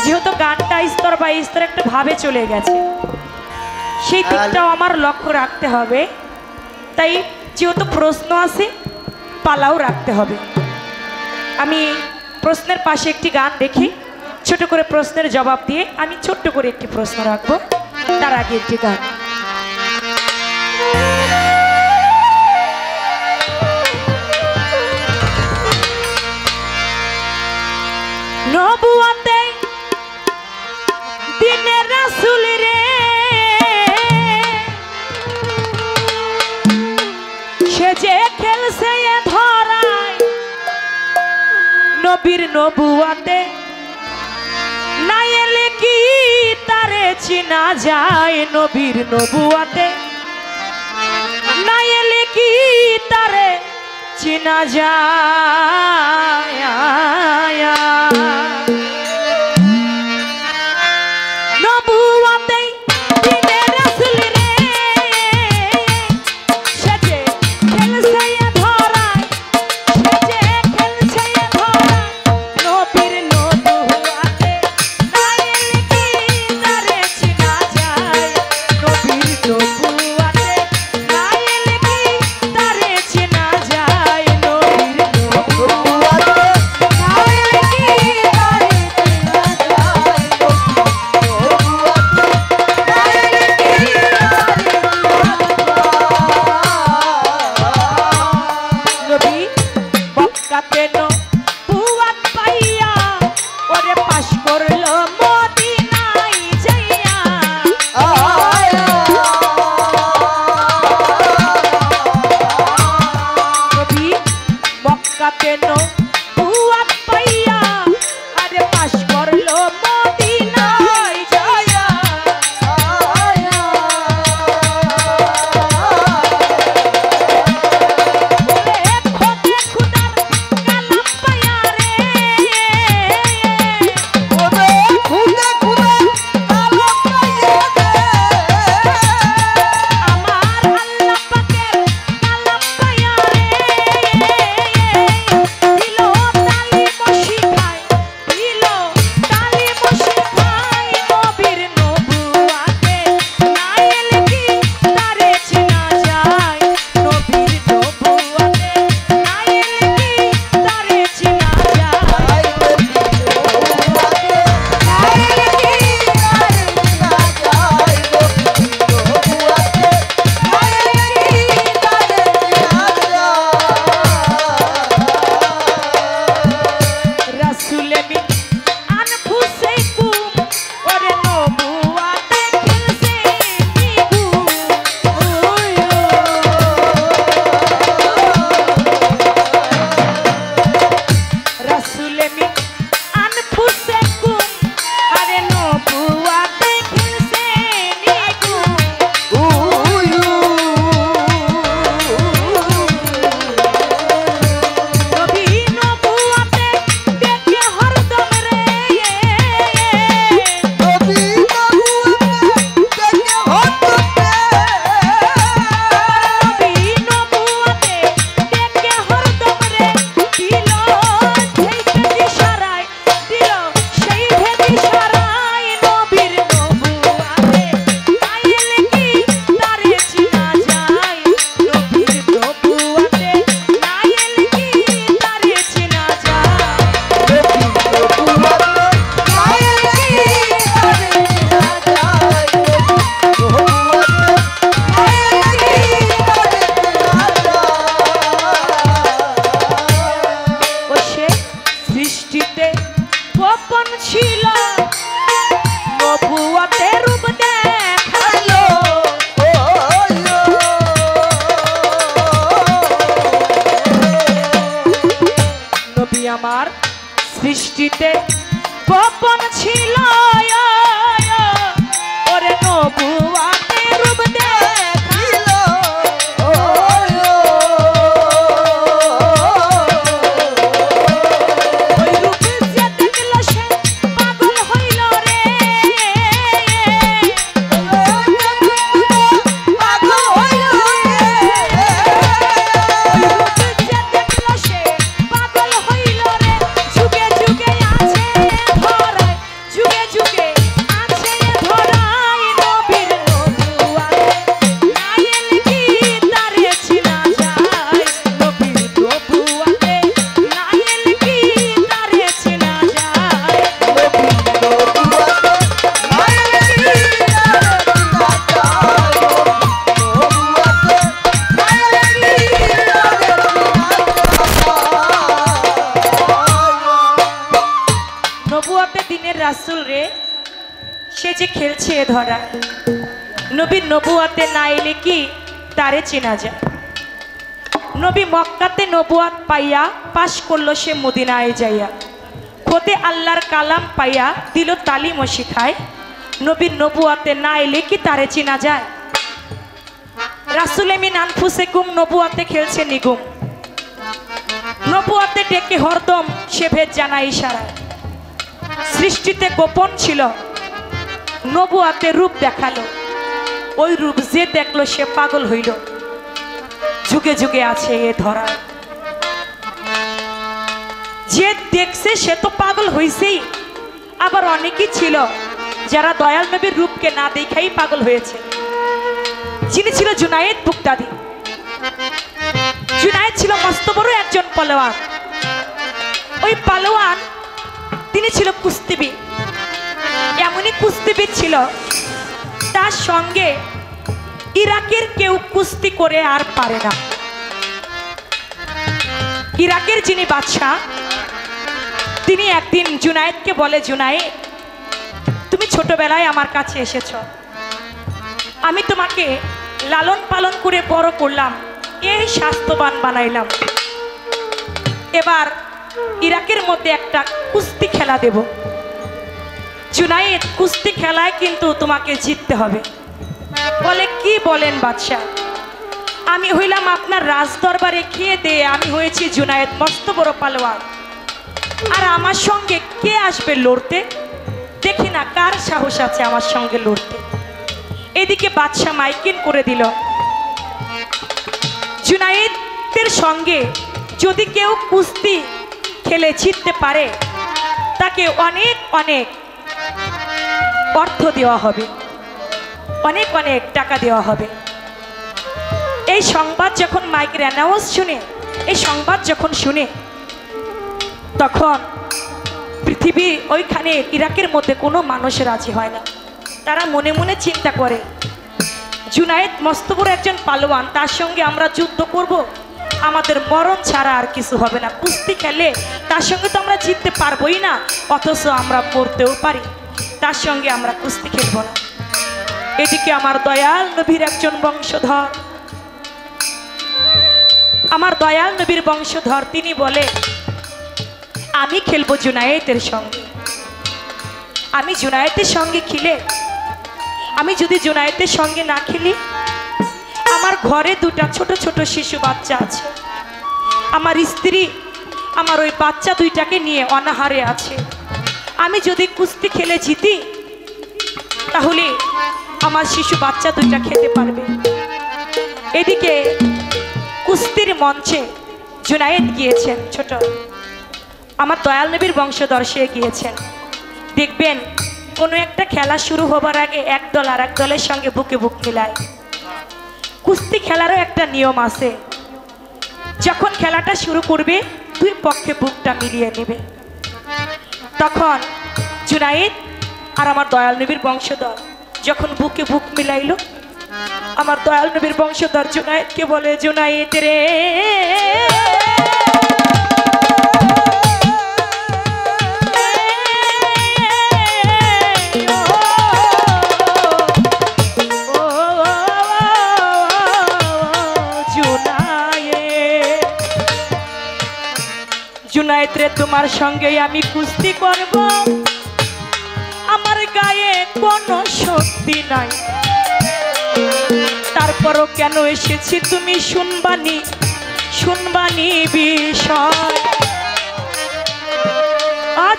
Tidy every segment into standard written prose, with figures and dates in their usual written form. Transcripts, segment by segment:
যেহেতু গানটা স্তর বাই স্তর একটা ভাবে চলে গেছে, সেই দিকটাও আমার লক্ষ্য রাখতে হবে। তাই যেহেতু প্রশ্ন আছে, পালাও রাখতে হবে। আমি প্রশ্নের পাশে একটি গান দেখি, ছোট করে প্রশ্নের জবাব দিয়ে আমি ছোট্ট করে একটি প্রশ্ন রাখবো, তার আগে একটি গান। নবুয়াতে দিনের রাসূল রে, সে যে খেলছে এ ধরায়, নবীর নবুয়াতে না এলে কি তারে চিনা যায়, নবীর নবুয়াতে না এলে কি তারে চিনা যায়। নবুয়াতে দিনের রাসূল রে, সে যে খেলছে এ ধরায়, সে যে খেলছে এ ধরায়, নবীর নবুয়াতে না এলে কি তারে চিনা যায়, নবীর নবুয়াতে না এলে কি তারে চিনা যায়, নবীর নবুয়াতে না এলে কি তারে চিনা যায়, নবী মক্কাতে নবুয়াত পাইয়া, ওরে পাশ করলো মদিনায় যাইয়া। নবী মক্কাতে নবুয়াত পাইয়া, আরে পাশ করলো মদিনায় যাইয়া। ওরে খোদে খুদার কালাম পাইয়া রে, ওরে খুদে খুদে আলো পাইয়া রে, আমার আল্লাহ পাকের কালাম পাইয়া রে, দিল তালিম শিখায়, দিল তালিম শিখায়, নবীর নবুয়াতে না এলে কি তারে চিনা যায়, নবীর নবুয়াতে না এলে কি তারে চিনা যায়, না এলে কি রাসূলে মিন আনফুসিকুম, ওরে নবুয়াতে খেলছে নিগুম। রাসূলে মিন আনফুসিকুম, আরে নবুয়াতে খেলছে নিগুম। নবী নবুয়াতে ডেকে হরদম রে, নবী নবুয়াতে ডেকে হরদম নবী নবুয়াতে ডেকে হরদম রে, দিল সেই ভেদি সারায়, দিল সেই ভেদি সারায়, নবীর নবুয়াতে না এলে কি তারে চিনা যায়, নবীর নবুয়াতে না এলে কি তারে চিনা যায়, নবীর নবুয়াতে না এলে কি তারে চিনা যায়, ও সে সৃষ্টিতে গোপন ছিল, নবুয়াতে রূপ দেখালো। নবী আমার সৃষ্টিতে গোপন ছিল, ওরে নবুয়াতে রূপ দেখালো। ওই রূপ যে দেখলো সে পাগল হইল রে, পাগল হইল রে, ওই রূপ যে দেখলো সে পাগল হইল রে, যুগে যুগে আছে নবুয়াতে দিনের রাসূল রে, সে যে খেলছে এ ধরা। নবীর নবুয়াতে না এলে কি তারে চেনা যায়? নবী মক্কাতে নবুয়াত পাইয়া পাশ করলো সে মদিনায় যাইয়া, খোদে আল্লাহর কালাম পাইয়া দিল তালিম ও শিখায়। নবীর নবুয়াতে না এলে কি তারে চেনা যায়? রাসূল মিন আনফুসিকুম নবুয়াতে খেলছে নিগুম, নবুয়াতে ডেকে হরদম সে ভেদ জানায় ইশারায়। সৃষ্টিতে গোপন ছিল, নবুয়াতে রূপ দেখালো, ওই রূপ যে দেখলো সে পাগল হইল। যুগে যুগে আছে এ ধরা, যে দেখছে সে তো পাগল হইছেই, আবার অনেকেই ছিল যারা দয়াল নবীর রূপকে না দেখাই পাগল হয়েছে। যিনি ছিল জুনায়েদ বুগদাদি। জুনায়েদ ছিল মস্ত বড় একজন পালোয়ান। ওই পালোয়ান তিনি ছিল কুস্তিবিদ। এমনই কুস্তিবিদ ছিল, তার সঙ্গে ইরাকের কেউ কুস্তি করে আর পারে না। ইরাকের যিনি বাদশাহ, তিনি একদিন জুনায়েদকে বলে, জুনায়েদ তুমি ছোটবেলায় আমার কাছে এসেছ, আমি তোমাকে লালন পালন করে বড় করলাম, এই স্বাস্থ্যবান বানাইলাম, এবার ইরাকের মধ্যে একটা কুস্তি খেলা দেব। জুনায়েদ কুস্তি খেলায় কিন্তু তোমাকে জিততে হবে। বলে কি বলেন বাদশাহ, আমি হইলাম আপনার রাজদরবারে খেয়ে দিয়ে আমি হয়েছি জুনায়েদ মস্ত বড় পালোয়ান, আর আমার সঙ্গে কে আসবে লড়তে? দেখি না কার সাহস আছে আমার সঙ্গে লড়তে। এদিকে বাদশাহ মাইকিন করে দিল, জুনায়েদের সঙ্গে যদি কেউ কুস্তি খেলে জিততে পারে তাকে অনেক অনেক অর্থ দেওয়া হবে, অনেক অনেক টাকা দেওয়া হবে। এই সংবাদ যখন মাইকের অ্যানাউন্স শুনে, এই সংবাদ যখন শুনে, তখন পৃথিবী ওইখানে ইরাকের মধ্যে কোনো মানুষ রাজি হয় না। তারা মনে মনে চিন্তা করে, জুনায়েদ মস্ত বড় একজন পালোয়ান, তার সঙ্গে আমরা যুদ্ধ করব, আমাদের মরণ ছাড়া আর কিছু হবে না। কুস্তি খেলে তার সঙ্গে তো আমরা জিততে পারবোই না, অথচ আমরা মরতেও পারি, তার সঙ্গে আমরা কুস্তি খেলব না। এদিকে আমার দয়াল নবীর একজন বংশধর, আমার দয়াল নবীর বংশধর, তিনি বলে আমি খেলবো জুনায়েদের সঙ্গে। আমি জুনায়েদের সঙ্গে খেলে, আমি যদি জুনায়েদের সঙ্গে না খেলি, আমার ঘরে দুটা ছোট ছোট শিশু বাচ্চা আছে, আমার স্ত্রী আমার ওই বাচ্চা দুইটাকে নিয়ে অনাহারে আছে। আমি যদি কুস্তি খেলে জিতি, তাহলে আমার শিশু বাচ্চা দুইটা খেতে পারবে। এদিকে কুস্তির মঞ্চে জুনায়েদ গিয়েছেন, ছোট আমার দয়াল নবীর বংশধর সে গিয়েছেন। দেখবেন কোনো একটা খেলা শুরু হবার আগে এক দল আর এক দলের সঙ্গে বুকে বুক মিলায়। কুস্তি খেলারও একটা নিয়ম আছে, যখন খেলাটা শুরু করবে দুই পক্ষে বুকটা মিলিয়ে নেবে। তখন জুনায়েদ আর আমার দয়াল নবীর বংশধর যখন বুকে বুক মিলাইল, আমার দয়াল নবীর বংশধর জুনায়েদকে বলে, জুনায়েদ রে, জুনায়েদ রে, তোমার সঙ্গে আমি কুস্তি করব, আমার গায়ে কোনো শক্তি নাই, তারপরও কেন এসেছি তুমি শুনবানি, শুনবানি বিষয়।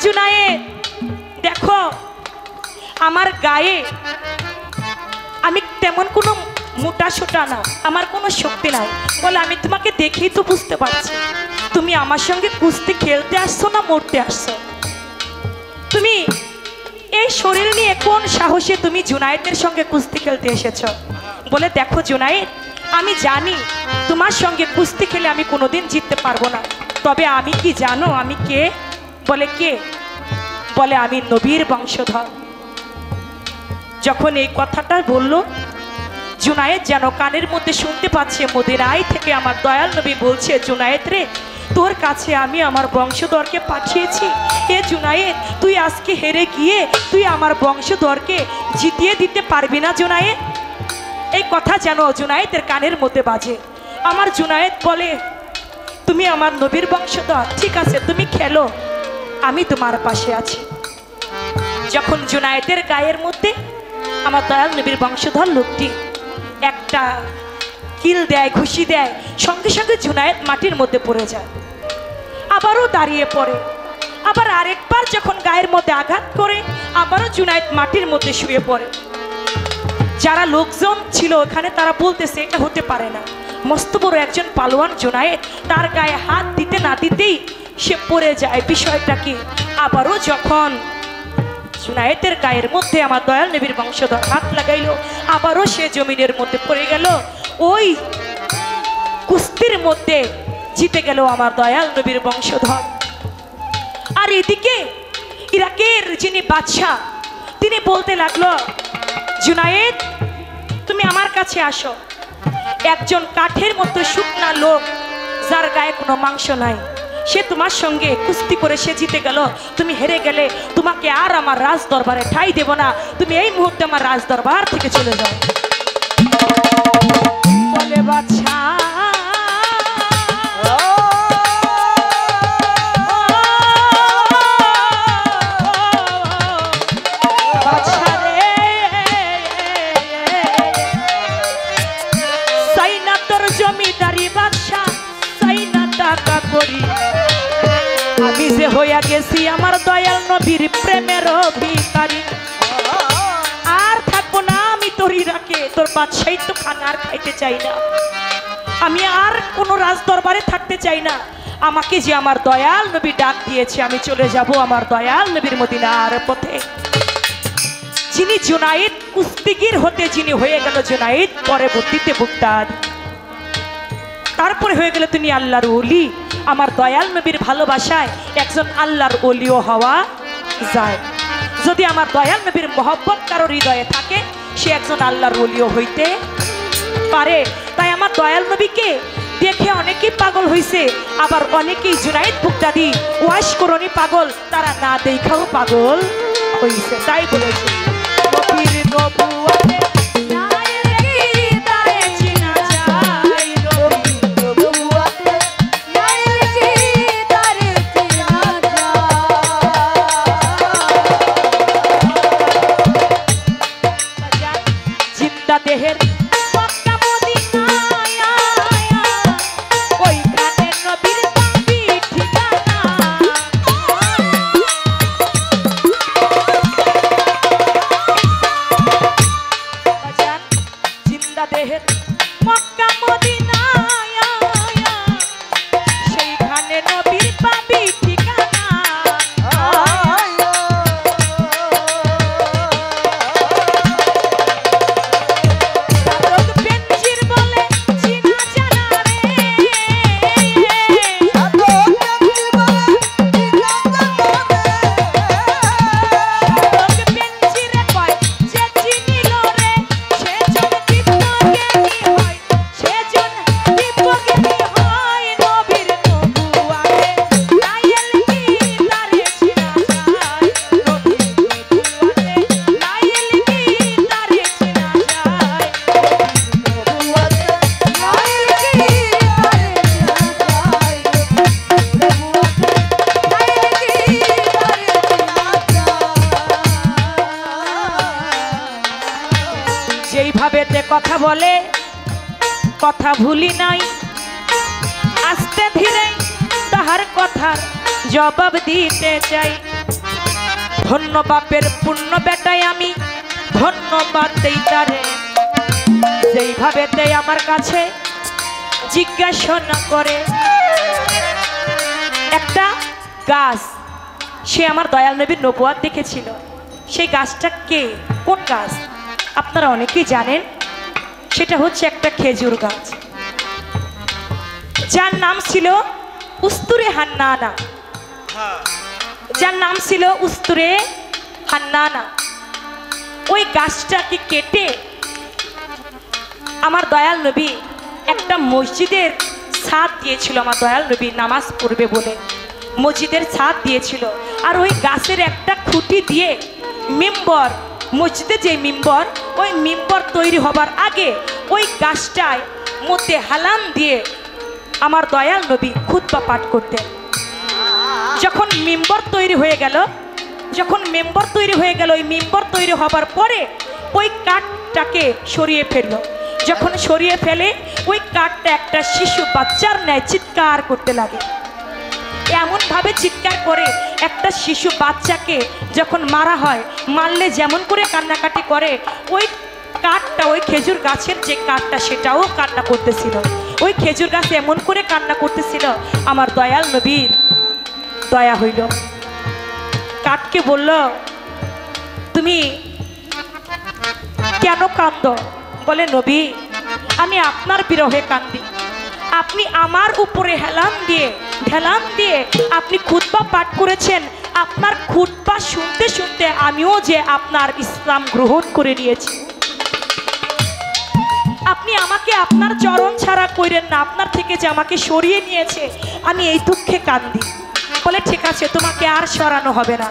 জুনায়েদ দেখো, আমার গায়ে আমি তেমন কোনো মোটা সোটা না, আমার কোনো শক্তি নাই। বলে আমি তোমাকে দেখেই তো বুঝতে পারছি তুমি আমার সঙ্গে কুস্তি খেলতে আসছো না মরতে আসছো। তুমি এই শরীর নিয়ে কোন সাহসে তুমি জুনায়েদের সঙ্গে কুস্তি খেলতে এসেছো? বলে দেখো জুনায়েদ, আমি জানি তোমার সঙ্গে কুস্তি খেলে আমি কোনোদিন জিততে পারবো না, তবে আমি কি জানো আমি কে? বলে কে? বলে আমি নবীর বংশধর। যখন এই কথাটা বলল, জুনায়েদ যেন কানের মধ্যে শুনতে পাচ্ছে, মদিনায় থেকে আমার দয়াল নবী বলছে, জুনায়েদ রে, তোর কাছে আমি আমার বংশধরকে পাঠিয়েছি। এ জুনায়েদ, তুই আজকে হেরে গিয়ে তুই আমার বংশধরকে জিতিয়ে দিতে পারবি না জুনায়েদ। এই কথা যেন জুনায়েদের কানের মধ্যে বাজে। আমার জুনায়েদ বলে, তুমি আমার নবীর বংশধর, ঠিক আছে তুমি খেলো, আমি তোমার পাশে আছি। যখন জুনায়েদের গায়ের মধ্যে আমার দয়াল নবীর বংশধর লোকটি একটা কিল দেয়, ঘুষি দেয়, সঙ্গে সঙ্গে জুনায়েদ মাটির মধ্যে পড়ে যায়। আবারও দাঁড়িয়ে পড়ে, আবার আরেকবার যখন গায়ের মধ্যে আঘাত করে আবারও জুনায়েদ মাটির মধ্যে শুয়ে পড়ে। যারা লোকজন ছিল ওখানে তারা বলতেছে এটা হতে পারে না, মস্ত বড় একজন পালোয়ান জুনায়েদ, তার গায়ে হাত দিতে না দিতেই সে পড়ে যায়। বিষয়টা কি? আবারও যখন জুনায়েদের গায়ের মধ্যে আমার দয়াল নবীর বংশধর হাত লাগাইলো, আবারও সে জমিনের মধ্যে পড়ে গেল। ওই কুস্তির মধ্যে জিতে গেল আমার দয়াল নবীর বংশধর। আর এদিকে ইরাকের যিনি বাদশাহ তিনি বলতে লাগলো, জুনায়েদ তুমি আমার কাছে আসো। একজন কাঠের মতো শুকনা লোক, যার গায়ে কোনো মাংস নাই, সে তোমার সঙ্গে কুস্তি করে সে জিতে গেল, তুমি হেরে গেলে, তোমাকে আর আমার রাজ দরবারে ঠাঁই দেব না, তুমি এই মুহূর্তে আমার রাজ দরবার থেকে চলে যাও। বলে বাদশাহ, জমিদারি বাদশা চাই না টাকা করি, আমি যে হইয়া গেছি আমার দয়াল নবীর প্রেমের ভিখারি। আর থাকবো না আমি তোর ইরাকে, তোর বাদশাহী তো খানা আর খাইতে চাই না, আমি আর কোনো রাজ দরবারে থাকতে চাই না। আমাকে যে আমার দয়াল নবী ডাক দিয়েছে, আমি চলে যাব আমার দয়াল নবীর মদিনার পথে। যিনি জুনায়েদ কুস্তিগির হতে যিনি হয়ে গেল জুনায়েদ, পরবর্তীতে বুগদাদ, তারপরে হয়ে গেল তিনি আল্লাহর ওলি। আমার দয়াল নবীর ভালোবাসায় একজন আল্লাহর ওলিও হওয়া যায়। যদি আমার দয়াল নবীর মহব্বত কারো হৃদয়ে থাকে, সে একজন আল্লাহর ওলিও হইতে পারে। তাই আমার দয়াল নবীকে দেখে অনেকেই পাগল হইছে, আবার অনেকেই জুনায়েদ বুগদাদি ওয়াশ করনি পাগল, তারা না দেখাও পাগল হইছে। তাই বলেছে নবীর নবুয়তে দেহের মক্কা মদিনায়, ওইখানে নবীর পাবি ঠিকানা। জিন্দা দেহের মক্কা মদিনায়, সেইখানে নবীর পাবি ঠিকানা। যেইভাবেতে কথা বলে কথা ভুলি নাই, আস্তে ধীরে তাহার কথার জবাব দিতে চাই। ধন্য বাপের পুণ্য বেটায় আমি ধন্যবাদ দেই তারে, যেইভাবেতে আমার কাছে জিজ্ঞাসা করে। একটা গাছ, সে আমার দয়াল নবীর নবুয়াত দেখেছিল, সেই গাছটা কে, কোন গাছ আপনারা অনেকেই জানেন, সেটা হচ্ছে একটা খেজুর গাছ, যার নাম ছিল উস্তুরে হান্নানা, যার নাম ছিল উস্তুরে হান্নানা। ওই গাছটাকে কেটে আমার দয়াল নবী একটা মসজিদের ছাদ দিয়েছিল আমার দয়াল নবী নামাজ পড়বে বলে, মসজিদের ছাদ দিয়েছিল। আর ওই গাছের একটা খুঁটি দিয়ে মিম্বর, মসজিদে যে মিম্বর, ওই মিম্বর তৈরি হবার আগে ওই গাছটায় মধ্যে হালান দিয়ে আমার দয়াল নবী খুতবা পাঠ করতেন। যখন মিম্বর তৈরি হয়ে গেল, ওই মিম্বর তৈরি হবার পরে ওই কাঠটাকে সরিয়ে ফেললো। যখন সরিয়ে ফেলে ওই কাঠটা একটা শিশু বাচ্চার ন্যায় চিৎকার করতে লাগে। এমনভাবে চিৎকার করে একটা শিশু বাচ্চাকে যখন মারা হয়, মারলে যেমন করে কান্নাকাটি করে, ওই কাঠটা, ওই খেজুর গাছের যে কাঠটা সেটাও কান্না করতেছিল। ওই খেজুর গাছ এমন করে কান্না করতেছিল, আমার দয়াল নবীর দয়া হইল। কাঠকে বলল, তুমি কেন কাঁদো? বলে, নবী আমি আপনার বিরহে কান্দি। আপনি আমার উপরে হেলান দিয়ে আপনি খুতবা পাঠ করেছেন। আপনার খুতবা শুনতে শুনতে আমিও যে আপনার ইসলাম গ্রহণ করে নিয়েছি। আপনি আমাকে আপনার চরণ ছাড়া কইরেন না, আপনার থেকে যে আমাকে সরিয়ে নিয়েছে, আমি এই দুঃখে কান্দি। বলে, ঠিক আছে, তোমাকে আর সরানো হবে না।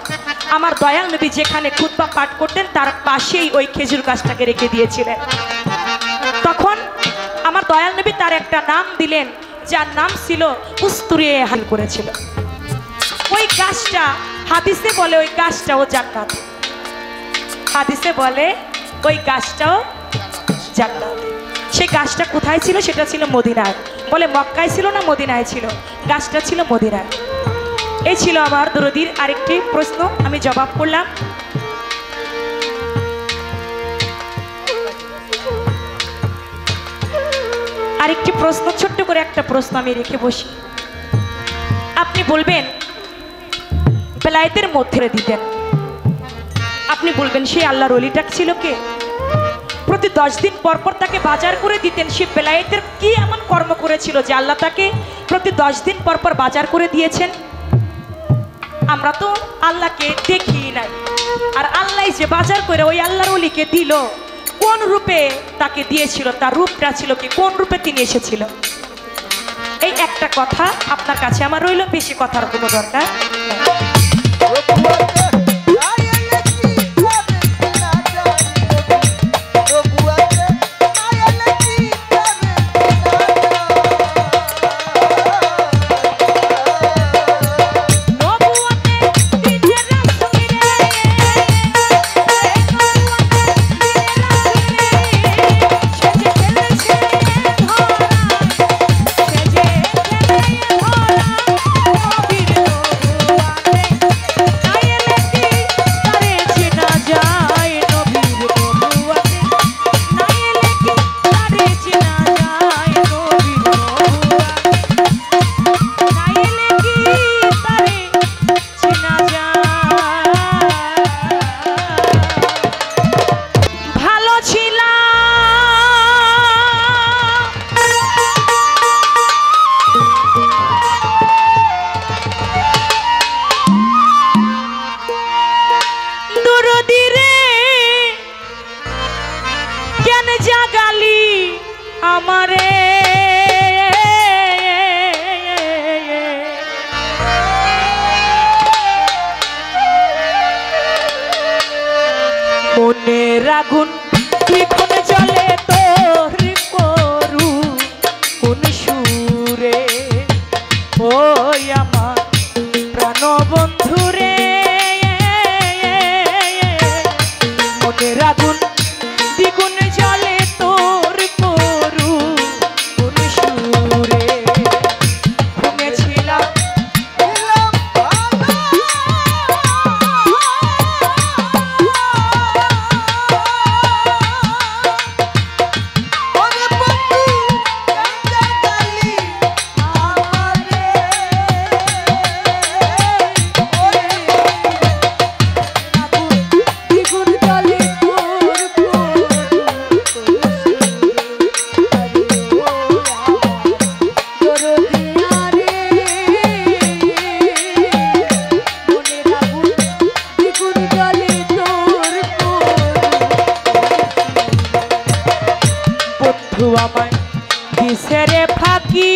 আমার দয়াল নবী যেখানে খুতবা পাঠ করতেন তার পাশেই ওই খেজুর গাছটাকে রেখে দিয়েছিলেন। তখন আমার দয়াল নবী তার একটা নাম দিলেন, যার নাম ছিল উস্তুরিয়ে হাল করেছিল। ওই গাছটা হাদিসে বলে ওই গাছটাও জান্নাত, হাদিসে বলে ওই গাছটাও জান্নাত। সেই গাছটা কোথায় ছিল? সেটা ছিল মদিনায়। বলে, মক্কায় ছিল না মদিনায় ছিল? গাছটা ছিল মদিনায়। এই ছিল আমার দরদির আরেকটি প্রশ্ন, আমি জবাব করলাম। আরেকটি প্রশ্ন, ছোট্ট করে একটা প্রশ্ন আমি রেখে বসি। আপনি বলবেন বেলায়েতের মধ্যে দিতেন, আপনি বলবেন সেই আল্লাহর ওলিটা ছিল কে? প্রতি 10 দিন পর পর তাকে বাজার করে দিতেন। সে বেলায়েতের কি এমন কর্ম করেছিল যে আল্লাহ তাকে প্রতি 10 দিন পর পর বাজার করে দিয়েছেন? আমরা তো আল্লাহকে দেখি নাই। আর আল্লাহ যে বাজার করে ওই আল্লাহর ওলিকে দিল, কোন রূপে তাকে দিয়েছিল? তার রূপটা ছিল কি? কোন রূপে তিনি এসেছিল? এই একটা কথা আপনার কাছে আমার রইল, বেশি কথার কোনো দরকার মনের আগুন দ্বিগুণ জ্বলে তোর করু কোন সুরে, ওই আমার প্রাণ বন্ধুরে। মনের আগুন দ্বিগুণ জ্বলে তোর করু কোন সুরে, ঘুমেছিলাম আমায় কিসেরে ফাঁকি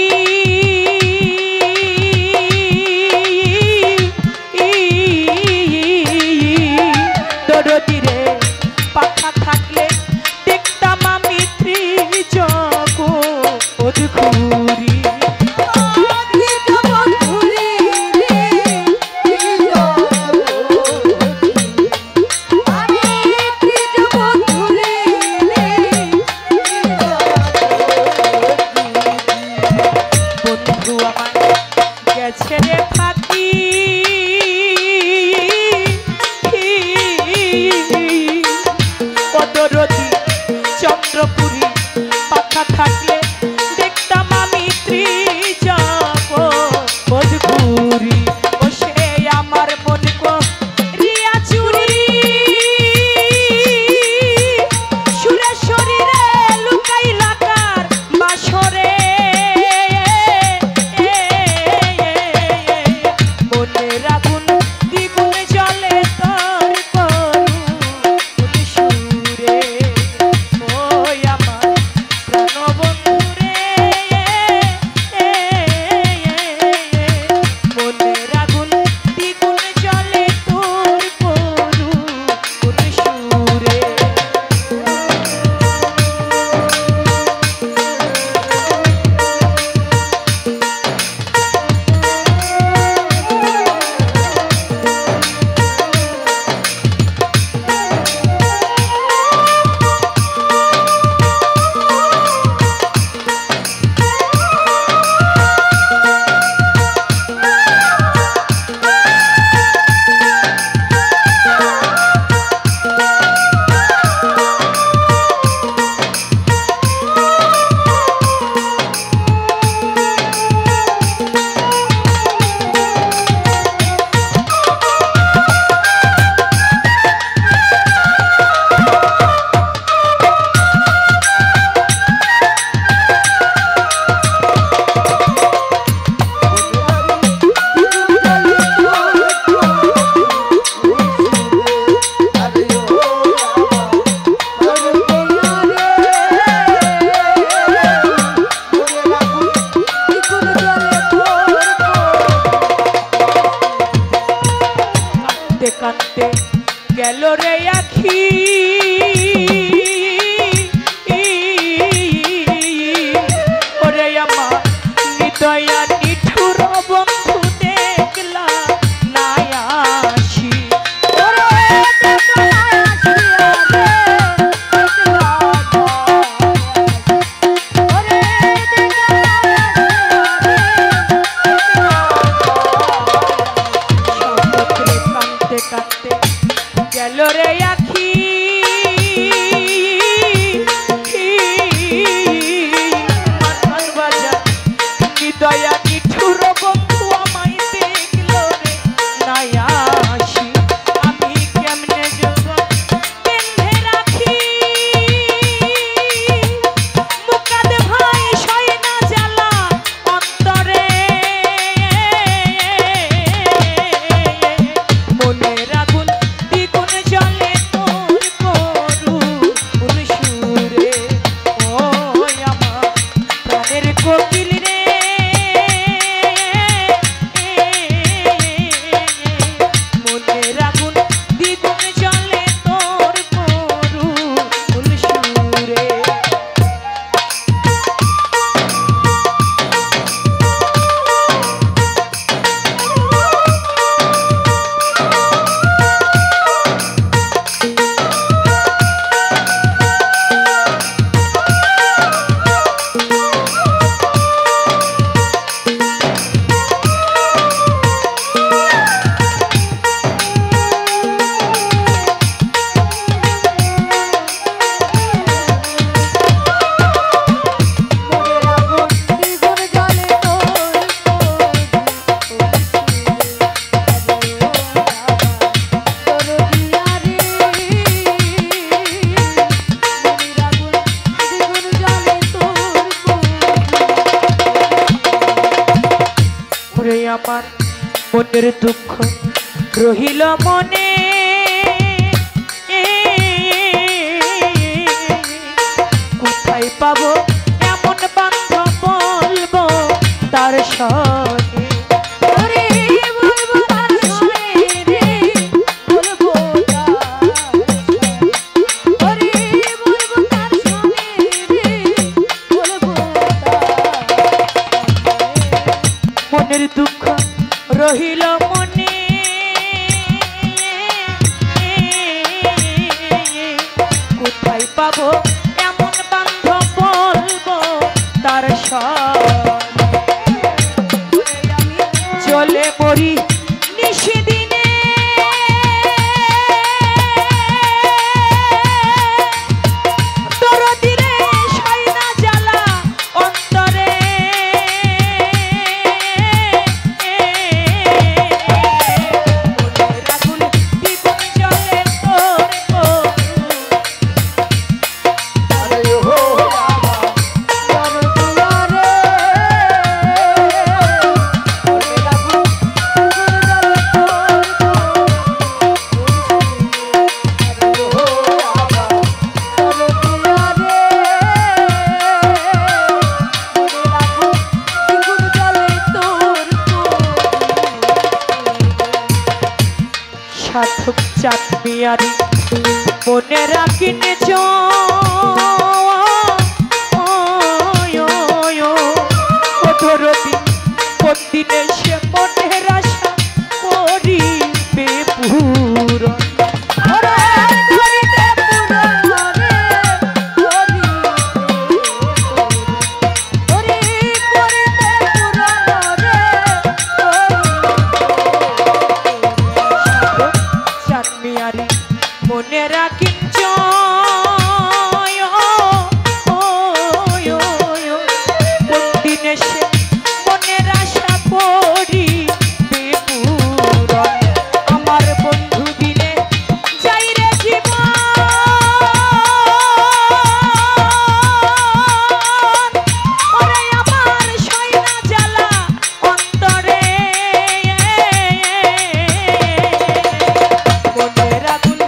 থাকলে দেখতাম আমি ত্রিজগৎ ঘুরি বসে আমার মন রিয়া চুরি সুরে শরীরে লুকাইলা কার বাসরে মনের আগুন দ্বিগুণ জ্বলে তোর করুণ সুরে ওই আমার প্রাণবন্ধু রে মনের আগুন দ্বিগুণ জ্বলে তোর করুণ সুরে কাঁদতে গেল রে আখি ওরে আমার নিদয়া নিঠুর বন্ধু দেখলা নাই আসি কাঁদতে গেল রে আখি বাজার হৃদয়া নিঠুর বন্ধু আমায় দেখল রে নাই আসি আমি কেমনে যখন বেঁধে রাখি মুকাদ ভাই সয় না জ্বালা অন্তরে মনের আগুন দ্বিগুণ জ্বলে তোর করুণ সুরে ওই আমার প্রাণের কোকিল রে মনের আগুন দ্বিগুণ জ্বলে তোর করুণ সুরে আমার মনের দুঃখ রহিল মনে কোথায় পাবো এমন বান্ধব বলবো তার সনে মনের দুঃখ রহিল মনে কোথায় পাবো এমন বান্ধব বলবো তার চলে পড়ি নিশিদিনে দরদিরে সাইনা জ্বালা মনে রাখিনে ধরতি প্রতিদিনে সে মনের আশা করিবে পূরণ মনে রাখিন দিনে সে মনের আশা করি বেপুরন আমার বন্ধু দিনে যাই রে জীবন ওরে আমার সয়না জ্বালা অন্তরে মনে রাখুন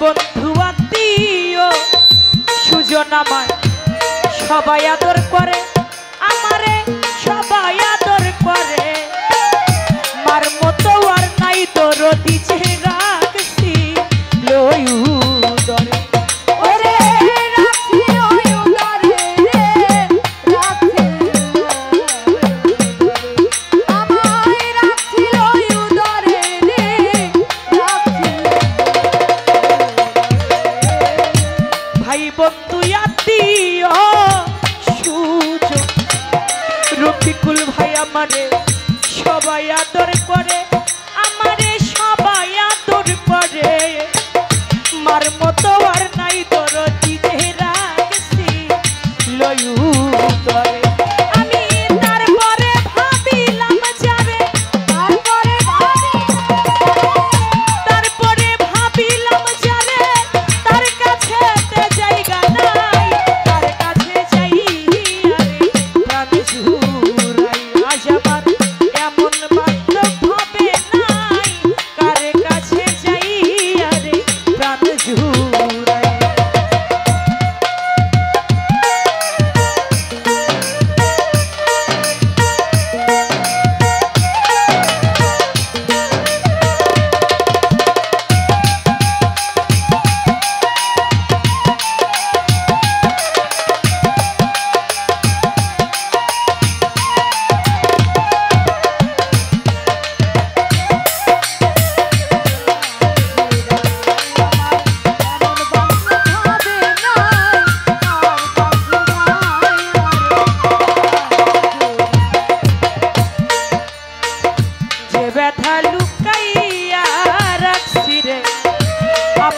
বন্ধু আত্মীয় সুজন আমায় সবাই আদর করে আমারে সবাই আদর করে মার মতো আর নাই দরদি যে রাখছি লয়ু দরে ওরে রাখছি লয়ু দরে রাখছি আমায় রাখছি লয়ু দরে রাখছি ভাই বন্ধু আত্মীয় সুজন রফিকুল ভাই আমারে সবাই আদর করে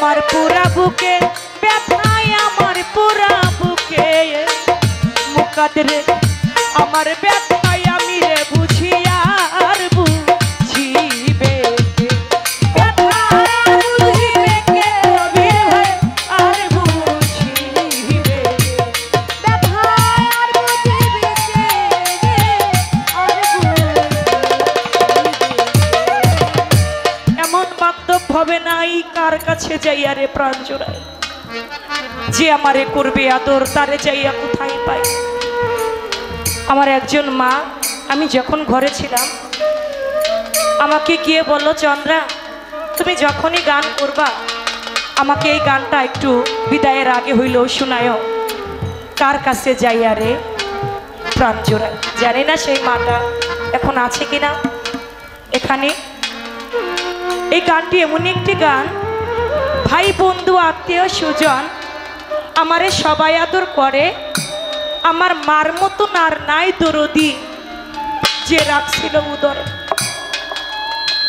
আমার পুরা বুকে ব্যথায় আমার পুরা বুকে মুকাদ্দরে আমার ব্যথায় আমি রে বুঝি আর বুঝিবে কে ব্যথায় বুঝিবে কে রবি ভাই আর বুঝিবে ব্যথায় আর বুঝিবে কে আর এমন বান্ধব হবে নাই কার কাছে যাইয়া রে প্রাণ জোড়ায় যে আমারে করবে আদর তারে যাইয়া কোথায় পাই। আমার একজন মা আমি যখন ঘরে ছিলাম আমাকে গিয়ে বলল, চন্দ্রা তুমি যখনই গান করবা আমাকে এই গানটা একটু বিদায়ের আগে হইলেও শোনায়। কার কাছে যাইয়া রে প্রাণ জোড়ায়। জানি না সেই মাটা এখন আছে কিনা এখানে। এই গানটি এমন একটি গান, ভাই বন্ধু আত্মীয় সুজন আমারে সবাই আদর করে, আমার মার মতন আর নাই দরদি যে রাখছিল উদরে।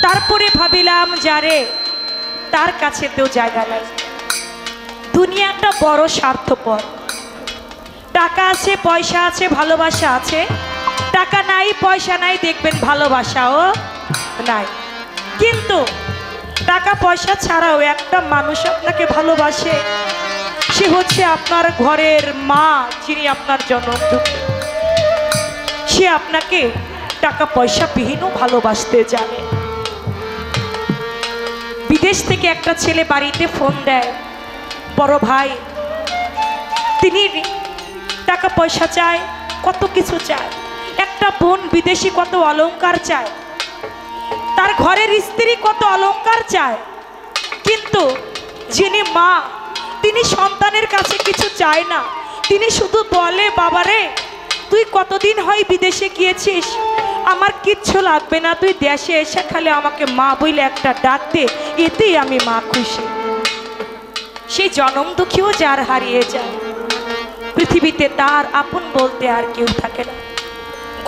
তারপরে ভাবিলাম যারে তার কাছে তো জায়গা নাই। দুনিয়াটা বড় স্বার্থপর। টাকা আছে পয়সা আছে ভালোবাসা আছে, টাকা নাই পয়সা নাই দেখবেন ভালোবাসাও নাই। কিন্তু টাকা পয়সা ছাড়াও একটা মানুষ আপনাকে ভালোবাসে, সে হচ্ছে আপনার ঘরের মা যিনি আপনার জন্ম দুঃখী। সে আপনাকে টাকা পয়সা বিহীনও ভালোবাসতে জানে। বিদেশ থেকে একটা ছেলে বাড়িতে ফোন দেয়, বড় ভাই তিনি টাকা পয়সা চায়, কত কিছু চায়। একটা বোন বিদেশি কত অলংকার চায়, তার ঘরের স্ত্রী কত অলংকার চায়। কিন্তু যিনি মা তিনি সন্তানের কাছে কিছু চায় না, তিনি শুধু বলে, বাবারে তুই কতদিন হয় বিদেশে গিয়েছিস, আমার কিচ্ছু লাগবে না, তুই দেশে এসে খালি আমাকে মা বইলে একটা ডাক দে, এতেই আমি মা খুশি। সেই জনম দুঃখীও যার হারিয়ে যায়, পৃথিবীতে তার আপন বলতে আর কেউ থাকে না।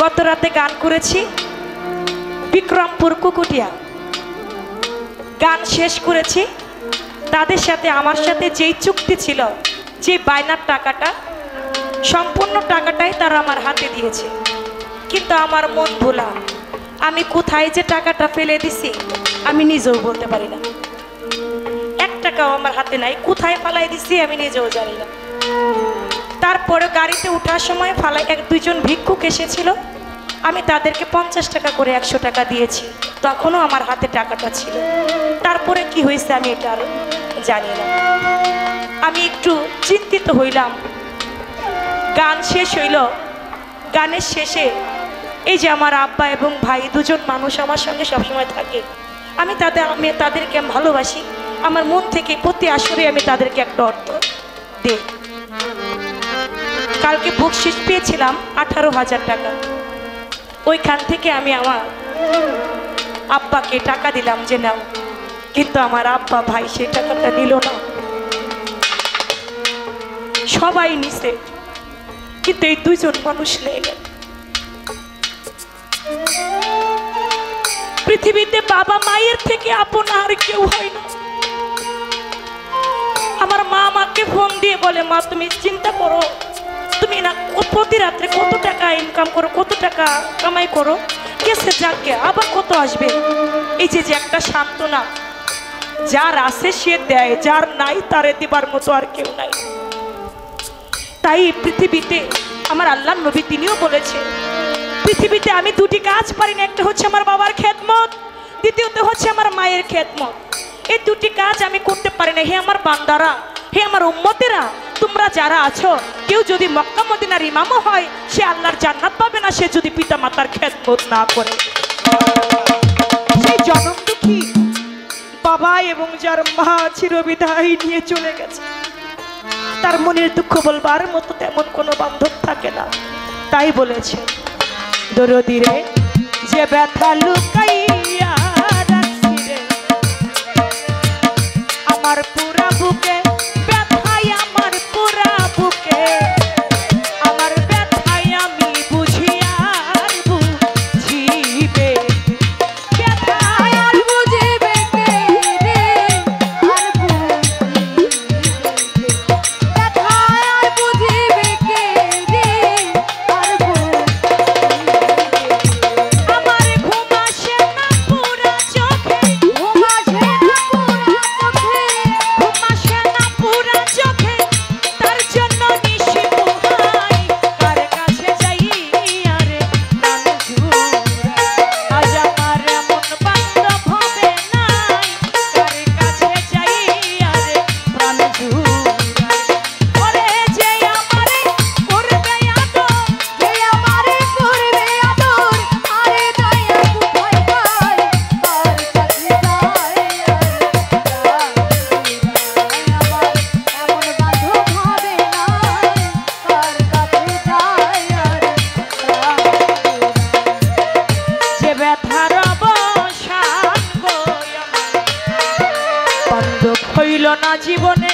গত রাতে গান করেছি বিক্রমপুর কুকুটিয়া, গান শেষ করেছি। তাদের সাথে আমার সাথে যেই চুক্তি ছিল, যে বায়নার টাকাটা, সম্পূর্ণ টাকাটাই তারা আমার হাতে দিয়েছে। কিন্তু আমার মন ভোলা, আমি কোথায় যে টাকাটা ফেলে দিছি আমি নিজেও বলতে পারি না। 1 টাকাও আমার হাতে নাই, কোথায় ফালাই দিছি আমি নিজেও জানি না। তারপরে গাড়িতে ওঠার সময় ফালাই 1-2 জন ভিক্ষুক এসেছিল, আমি তাদেরকে 50 টাকা করে 100 টাকা দিয়েছি, তখনও আমার হাতে টাকাটা ছিল। তারপরে কি হয়েছে আমি এটা আর জানি না। আমি একটু চিন্তিত হইলাম। গান শেষ হইল, গানের শেষে এই যে আমার আব্বা এবং ভাই 2 জন মানুষ আমার সঙ্গে সবসময় থাকে, আমি তাদেরকে ভালোবাসি। আমার মন থেকে প্রতি আসরে আমি তাদেরকে একটা অর্থ দিই। কালকে বকশিশ পেয়েছিলাম 18,000 টাকা। ওইখান থেকে আমি আমার আব্বাকে টাকা দিলাম যে নাও, কিন্তু আমার আব্বা ভাই সেই টাকাটা নিল না। সবাই নিছে, কিন্তু এই 2 জন মানুষ নেই। পৃথিবীতে বাবা মায়ের থেকে আপন আর কেউ হয় না। আমার মা আমাকে ফোন দিয়ে বলে, মা তুমি চিন্তা করো, তুমি না প্রতি রাত্রে কত টাকা ইনকাম করো, কত টাকা কামাই করো, গেছে যাকে আবার কত আসবে। এই যে একটা সান্ত্বনা, যার আছে সে দেয়, যার নাই তারে দিবার মতো আর কেউ নাই। তাই পৃথিবীতে আমার আল্লাহ নবী তিনিও বলেছে, পৃথিবীতে আমি 2টি কাজ পারি না, একটা হচ্ছে আমার বাবার খেদমত, দ্বিতীয়ত হচ্ছে আমার মায়ের খেদমত। এই 2টি কাজ আমি করতে পারি না। হে আমার বান্দারা, হে আমার উম্মতেরা, তোমরা যারা আছো, কেউ যদি মক্কা মদিনার ইমামও হয় সে আল্লাহর জান্নাত পাবে না, সে যদি পিতা মাতার খেদমত না করে। সেই জনম দুঃখী বাবা এবং যার মা চিরবিদায় নিয়ে চলে গেছে, তার মনের দুঃখ বলবার মতো তেমন কোনো বান্ধব থাকে না। তাই বলেছে, দরদি রে যে ব্যথা লুকাইয়া রাখছি রে, আমার পুরা বুকে ব্যথাই আমার পুরা বুকে, আমার ব্যথাই আমি বুঝি আর বুঝিবে, ব্যথাই আর বুঝিবে কে রে আর না জীবনে,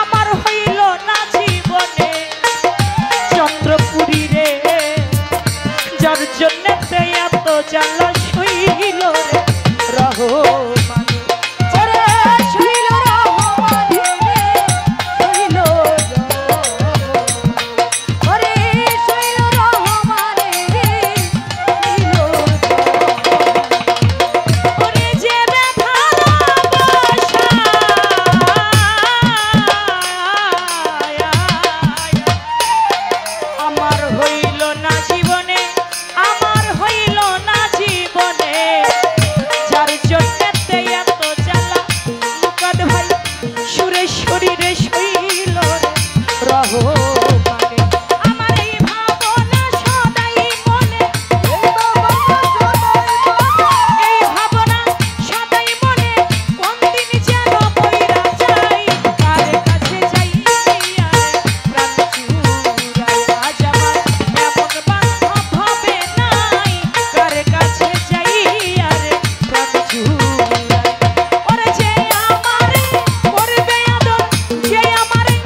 আমার হইল না জীবনে চন্দ্রপুরী রে, যার জন্য এত জ্বালা শৈল রে রহমান। ওরে শৈল রহমান রে, শৈল ওরে শৈল রহমান রে, শৈল ওরে যে ভালোবাসা আমার হইল না জীবনে, আমার হইল না জীবনে, যার জন্য এত জ্বালা মুকাদ ভাই সুরেশ্বরী রে শৈল রহমানে। আমার এই ভাবনা সদাই মনে, এই ভাবনা সদাই মনে, কোন দিন যেন বইরা যাই, কার কাছে যাই প্রাণ চুরাই, আজ আমার এমন বান্ধব হবে নাই, কার কাছে যাই প্রাণ চুরাই। ওরে যে আমারে করবে আদর, যে আমারে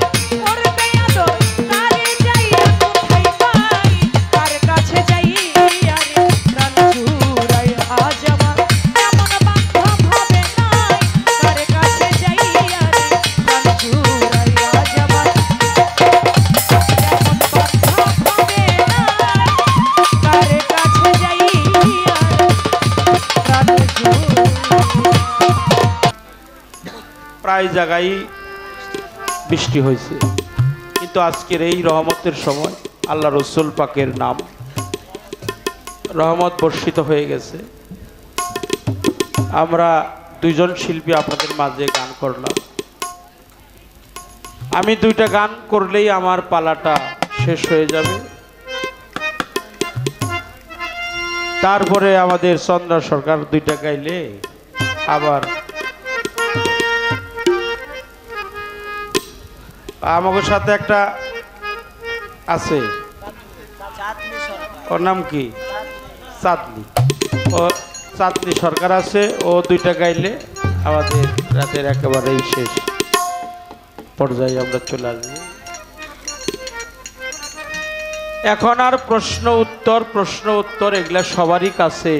করবে আদর, তারে যাইয়া কোথায় পাই, কার কাছে যাই প্রাণ চুরাই, আজ আমার এমন বান্ধব হবে নাই, কার কাছে যাই প্রাণ চুরাই, আজ আমার এমন বান্ধব হবে নাই, কার কাছে যাই প্রাণ চুরাই। প্রায় জায়গায় বৃষ্টি হয়েছে, কিন্তু আজকের এই রহমতের সময় আল্লাহ রসুল পাকের নাম রহমত বর্ষিত হয়ে গেছে। আমরা দুইজন শিল্পী আপনাদের মাঝে গান করলাম। আমি দুইটা গান করলেই আমার পালাটা শেষ হয়ে যাবে, তারপরে আমাদের চন্দ্রা সরকার দুইটা গাইলে আবার আমাদের সাথে একটা আছে, ওর নাম কি চাঁদনি, ও চাঁদনি সরকার আছে, ও দুইটা গাইলে আমাদের রাতের একেবারেই শেষ পর্যায়ে আমরা চলে আসবো। এখন আর প্রশ্ন উত্তর এগুলা সবারই কাছে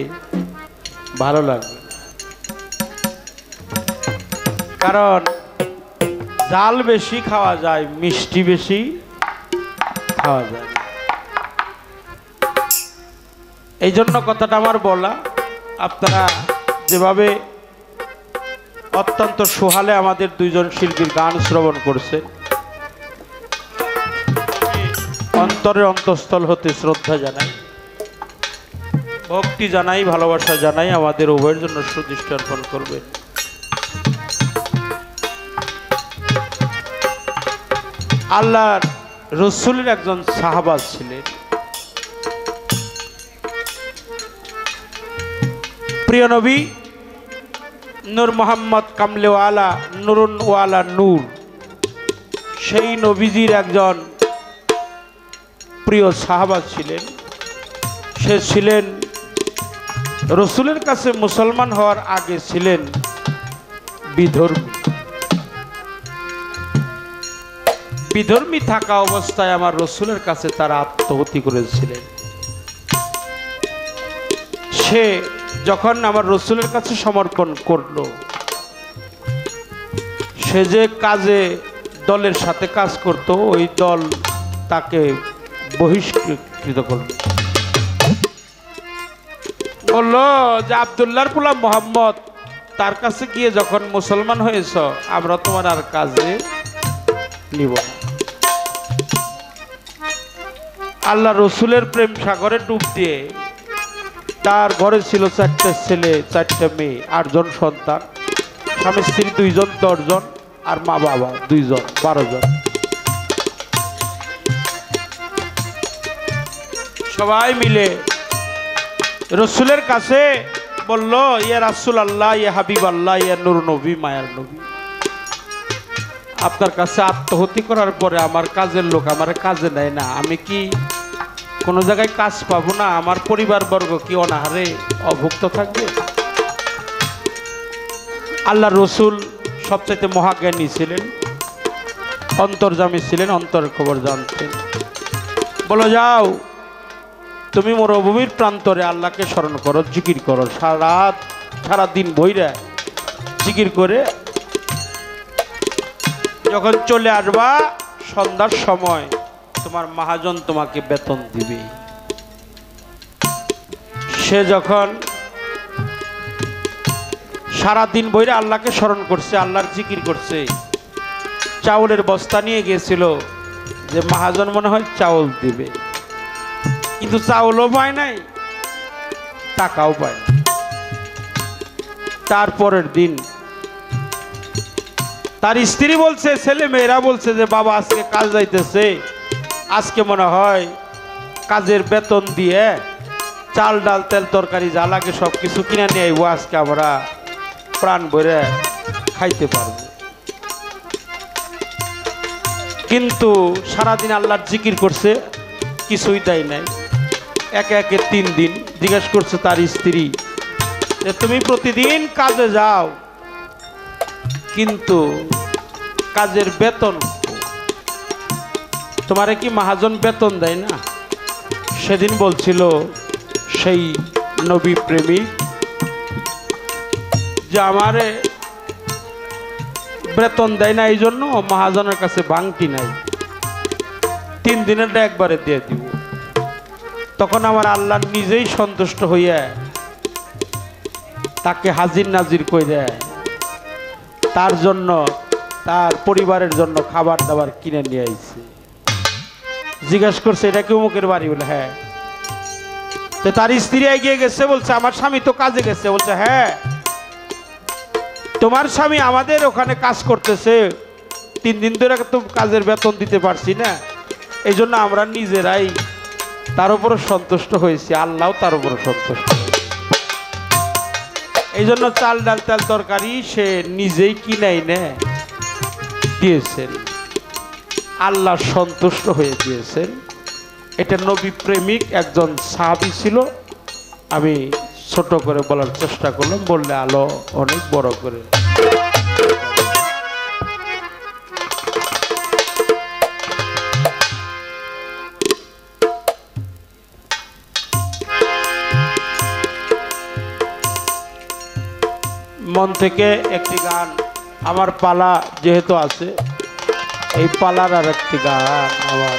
ভালো লাগবে, কারণ জাল বেশি খাওয়া যায়, মিষ্টি বেশি খাওয়া যায়। এই জন্য কথাটা আমার বলা। আপনারা যেভাবে অত্যন্ত সুহালে আমাদের দুইজন শিল্পীর গান শ্রবণ করছে, অন্তরের অন্তঃস্থল হতে শ্রদ্ধা জানাই, ভক্তি জানাই, ভালোবাসা জানাই, আমাদের উভয়ের জন্য সুদৃষ্টি অর্পণ করবেন। আল্লাহর রসুলের একজন সাহাবা ছিলেন, প্রিয় নবী নূর মোহাম্মদ কামলেওয়ালা নুরুনওয়ালা নূর, সেই নবীজির একজন প্রিয় সাহাবা ছিলেন। সে ছিলেন রসুলের কাছে মুসলমান হওয়ার আগে ছিলেন বিধর্মী। বিধর্মী থাকা অবস্থায় আমার রসুলের কাছে তারা আত্মহত্যা করেছিলেন। সে যখন আমার রসুলের কাছে সমর্পণ করলো, সে যে কাজে দলের সাথে কাজ করত, ওই দল তাকে বহিষ্কৃত করল, বলল যে আব্দুল্লাহর পোলা মোহাম্মদ, তার কাছে গিয়ে যখন মুসলমান হয়েছ, আমরা তোমার আর কাজে নিব না। আল্লাহ রসুলের প্রেম সাগরে ডুব দিয়ে তার ঘরে ছিল 4টে ছেলে 4টে মেয়ে, 8 জন সন্তান, স্বামী স্ত্রী 2 জন 10 জন, আর মা বাবা 2 জন 12 জন। সবাই মিলে রসুলের কাছে বলল, ইয়া রাসূল আল্লাহ, ইয়া হাবিব আল্লাহ, ইয়া নূর নবী, মায়ার নবী, আপনার কাছে আত্মহত্যা করার পরে আমার কাজের লোক আমার কাজে নেয় না, আমি কি কোনো জায়গায় কাজ পাবো না? আমার পরিবারবর্গ কি অনাহারে অভুক্ত থাকবে? আল্লাহ রসুল সবচাইতে মহাজ্ঞানী ছিলেন, অন্তর্যামী ছিলেন, অন্তরের খবর জানতেন। বলো যাও তুমি মরুভূমির প্রান্তরে আল্লাহকে স্মরণ করো, জিকির করো, সারা দিন বইরা জিকির করে যখন চলে আসবা সন্ধ্যার সময় তোমার মহাজন তোমাকে বেতন দিবে। সে যখন সারা দিন বইরা আল্লাহকে স্মরণ করছে, আল্লাহর জিকির করছে, চাউলের বস্তা নিয়ে গিয়েছিল যে মহাজন মনে হয় চাউল দিবে, কিন্তু চাউলও পায় নাই, টাকাও পায় না। তারপরের দিন তার স্ত্রী বলছে, ছেলে মেয়েরা বলছে যে বাবা আজকে কাজ যাইতেছে, আজকে মনে হয় কাজের বেতন দিয়ে চাল ডাল তেল তরকারি যা লাগে সব কিছু কিনে নিয়ে আইবো, আজকে আমরা প্রাণ ভরে খাইতে পারবো। কিন্তু সারাদিন আল্লাহর জিকির করছে, কিছুই দেয় নাই। একে একে 3 দিন জিজ্ঞেস করছে তার স্ত্রী যে তুমি প্রতিদিন কাজে যাও, কিন্তু কাজের বেতন তোমারে কি মহাজন বেতন দেয় না? সেদিন বলছিল সেই নবী প্রেমিক যে আমারে বেতন দেয় না, এই জন্য মহাজনের কাছে ভাঙতি নাই, 3 দিনেরটা একবারে দিয়ে দিব। তখন আমার আল্লাহ নিজেই সন্তুষ্ট হইয়া তাকে হাজির নাজির কইরা তার জন্য, তার পরিবারের জন্য খাবার দাবার কিনে নিয়ে আইছে। জিজ্ঞাসা করছে এটা কি অমুকের বাড়ি? বলে হ্যাঁ। তো তার স্ত্রী এগিয়ে গেছে, বলছে আমার স্বামী তো কাজে গেছে। বলছে হ্যাঁ, তোমার স্বামী আমাদের ওখানে কাজ করতেছে, 3 দিন ধরে তো কাজের বেতন দিতে পারছি না, এই জন্য আমরা নিজেরাই তার উপর সন্তুষ্ট হয়েছি, আল্লাহ তার উপর সন্তুষ্ট, এই জন্য চাল ডাল তেল তরকারি সে নিজেই কিনাই নে দিয়েছেন, আল্লাহ সন্তুষ্ট হয়ে দিয়েছেন। এটা নবী প্রেমিক একজন সাহাবী ছিল। আমি ছোট করে বলার চেষ্টা করলাম, বললে আলো অনেক বড় করে। মন থেকে একটি গান, আমার পালা যেহেতু আছে, এই পালার আর একটি গান আমার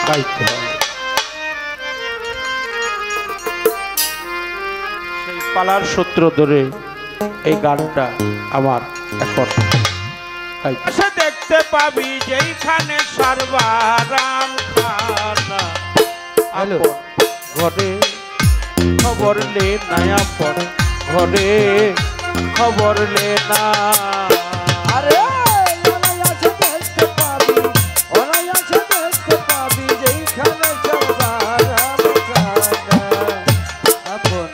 গাইতে হবে। সেই পালার সূত্র ধরে এই গানটা আমার এখন গাইতে। দেখতে পাবি যেইখানে সর্বারাম খানা, ঘরে খবর লে নয়া পড়, ঘরে খবর লে না। আরে অনায়াসে দেখতে পাবি, অনায়াসে দেখতে পাবি যেইখানে সর্বারাম খানা, আপন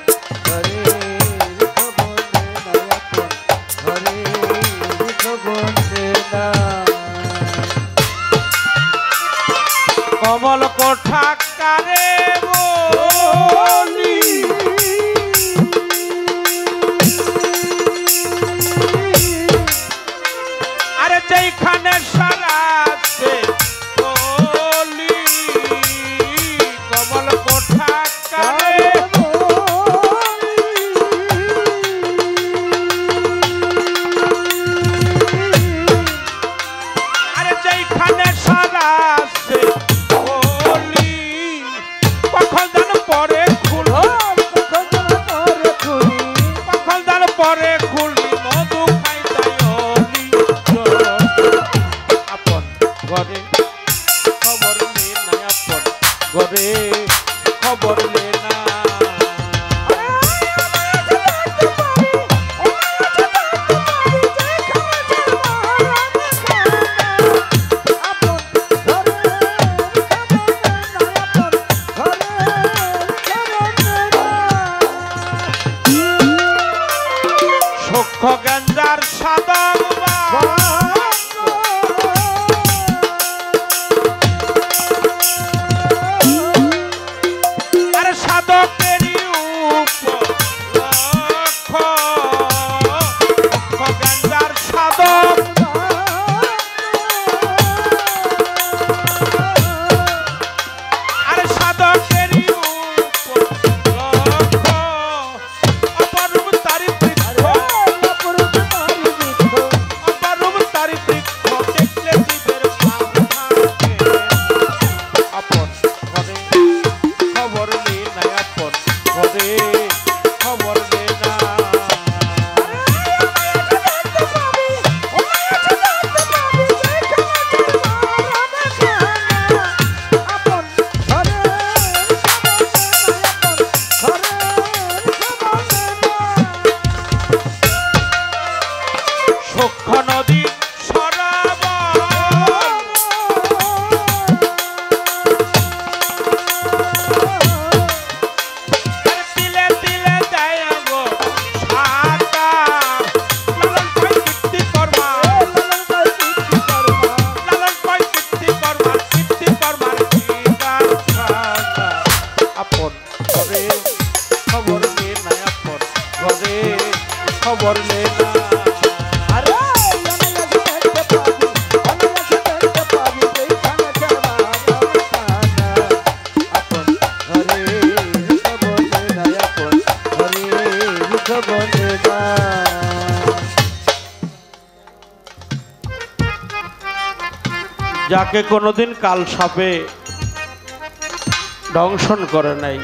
ঘরের খবর নে না, আপন ঘরের খবর নে না। কমল কোঠা কারে বলি, আরে যেইখানে সারা আছে বলি, কমল কোঠা কারে আরে যেইখানে সারা আছে বলি, কখন যেন পরে খুলো, কখন যেন পরে খুলি, মধু খাই তাই আপন ঘরে যাকে কোনোদিন কাল সাপে দংশন করে নাই